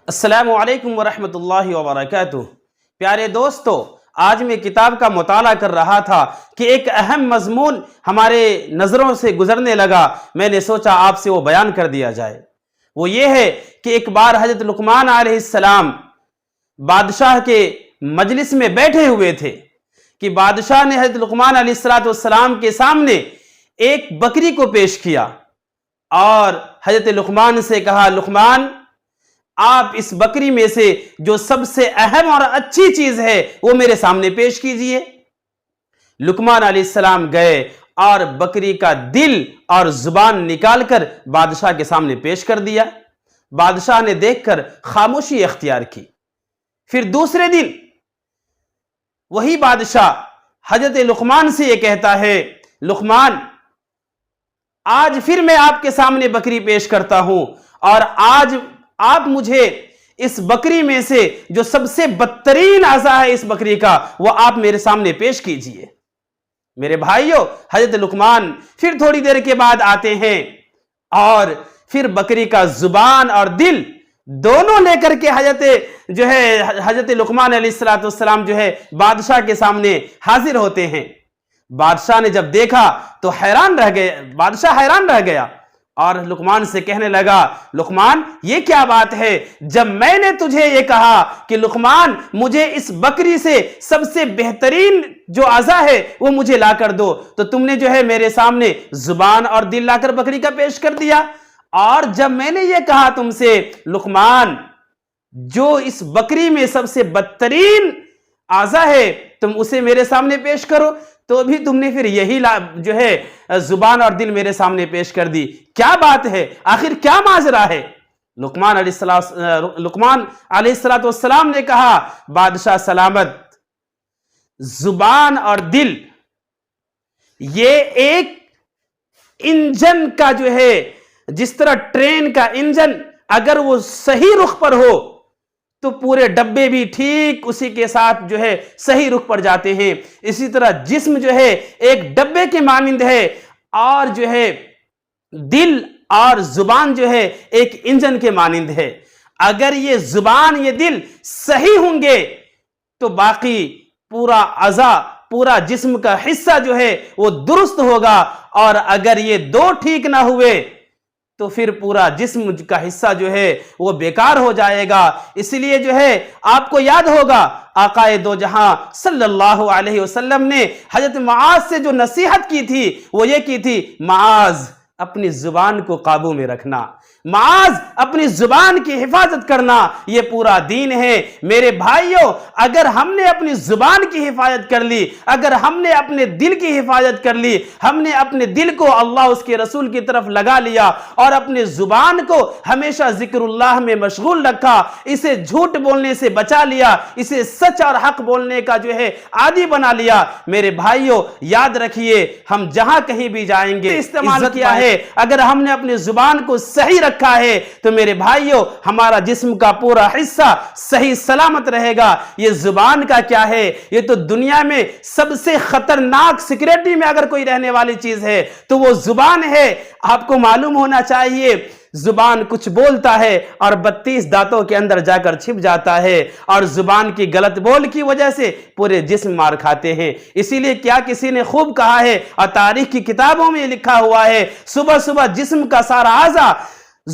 السلام علیکم ورحمۃ اللہ وبرکاتہ۔ پیارے دوستو، آج میں کتاب کا مطالعہ کر رہا تھا کہ ایک اہم مضمون ہمارے نظروں سے گزرنے لگا۔ میں نے سوچا آپ سے وہ بیان کر دیا جائے۔ وہ یہ ہے کہ ایک بار حضرت لقمان علیہ السلام بادشاہ کے مجلس میں بیٹھے ہوئے تھے کہ بادشاہ نے حضرت لقمان علیہ السلام کے سامنے ایک بکری کو پیش کیا اور حضرت لقمان سے کہا، لقمان آپ اس بکری میں سے جو سب سے اہم اور اچھی چیز ہے وہ میرے سامنے پیش کیجئے۔ لقمان علیہ السلام گئے اور بکری کا دل اور زبان نکال کر بادشاہ کے سامنے پیش کر دیا۔ بادشاہ نے دیکھ کر خاموشی اختیار کی۔ پھر دوسرے دن وہی بادشاہ حضرت لقمان سے یہ کہتا ہے، لقمان آج پھر میں آپ کے سامنے بکری پیش کرتا ہوں اور آج آپ مجھے اس بکری میں سے جو سب سے بدترین اعضاء ہے اس بکری کا وہ آپ میرے سامنے پیش کیجئے۔ میرے بھائیوں، حضرت لقمان پھر تھوڑی دیر کے بعد آتے ہیں اور پھر بکری کا زبان اور دل دونوں لے کر کے حضرت لقمان علیہ السلام بادشاہ کے سامنے حاضر ہوتے ہیں۔ بادشاہ نے جب دیکھا تو بادشاہ حیران رہ گیا اور لقمان سے کہنے لگا، لقمان یہ کیا بات ہے؟ جب میں نے تجھے یہ کہا کہ لقمان مجھے اس بکری سے سب سے بہترین جو اعضاء ہے وہ مجھے لا کر دو، تو تم نے میرے سامنے زبان اور دل لا کر بکری کا پیش کر دیا۔ اور جب میں نے یہ کہا تم سے، لقمان جو اس بکری میں سب سے بدترین اعضاء ہے تم اسے میرے سامنے پیش کرو، تو بھی تم نے پھر یہی زبان اور دل میرے سامنے پیش کر دی۔ کیا بات ہے؟ آخر کیا ماجرا ہے؟ لقمان علیہ السلام نے کہا، بادشاہ سلامت، زبان اور دل یہ ایک انجن کا جس طرح ٹرین کا انجن اگر وہ صحیح رخ پر ہو تو پورے ڈبے بھی ٹھیک اسی کے ساتھ صحیح رخ پر جاتے ہیں، اسی طرح جسم ایک ڈبے کے مانند ہے اور دل اور زبان ایک انجن کے مانند ہے۔ اگر یہ زبان یہ دل صحیح ہوں گے تو باقی پورا اعضاء پورا جسم کا حصہ وہ درست ہوگا، اور اگر یہ دو ٹھیک نہ ہوئے تو پھر پورا جسم کا حصہ وہ بیکار ہو جائے گا۔ اس لیے آپ کو یاد ہوگا آقائے دو جہاں صلی اللہ علیہ وسلم نے حضرت معاذ سے جو نصیحت کی تھی وہ یہ کی تھی، معاذ اپنی زبان کو قابو میں رکھنا، معاذ اپنی زبان کی حفاظت کرنا، یہ پورا دین ہے۔ میرے بھائیوں، اگر ہم نے اپنی زبان کی حفاظت کر لی، اگر ہم نے اپنے دل کی حفاظت کر لی، ہم نے اپنے دل کو اللہ اس کے رسول کی طرف لگا لیا اور اپنے زبان کو ہمیشہ ذکر اللہ میں مشغول رکھا، اسے جھوٹ بولنے سے بچا لیا، اسے سچ اور حق بولنے کا عادی بنا لیا، میرے بھائیوں یاد رکھیے ہم جہاں کہیں بھی جائیں گے استعمال کیا ہے، اگر ہم نے اپنی زبان کو صحیح رکھا ہے تو میرے بھائیوں ہمارا جسم کا پورا حصہ صحیح سلامت رہے گا۔ یہ زبان کا کیا ہے؟ یہ تو دنیا میں سب سے خطرناک سیکریٹری میں اگر کوئی رہنے والی چیز ہے تو وہ زبان ہے۔ آپ کو معلوم ہونا چاہیے زبان کچھ بولتا ہے اور 32 دانتوں کے اندر جا کر چھپ جاتا ہے، اور زبان کی غلط بول کی وجہ سے پورے جسم مار کھاتے ہیں۔ اسی لیے کیا کسی نے خوب کہا ہے اور تاریخ کی کتابوں میں لکھا ہوا ہے، صبح صبح جسم کا سارا اعضاء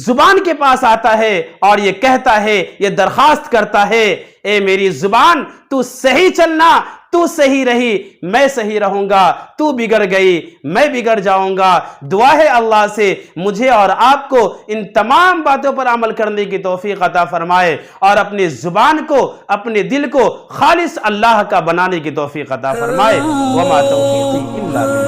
زبان کے پاس آتا ہے اور یہ کہتا ہے، یہ درخواست کرتا ہے، اے میری زبان تو صحیح چلنا، تو صحیح رہی میں صحیح رہوں گا، تو بگڑ گئی میں بگڑ جاؤں گا۔ دعا ہے اللہ سے مجھے اور آپ کو ان تمام باتوں پر عمل کرنے کی توفیق عطا فرمائے اور اپنی زبان کو اپنے دل کو خالص اللہ کا بنانے کی توفیق عطا فرمائے۔ وما توفیقی الا باللہ۔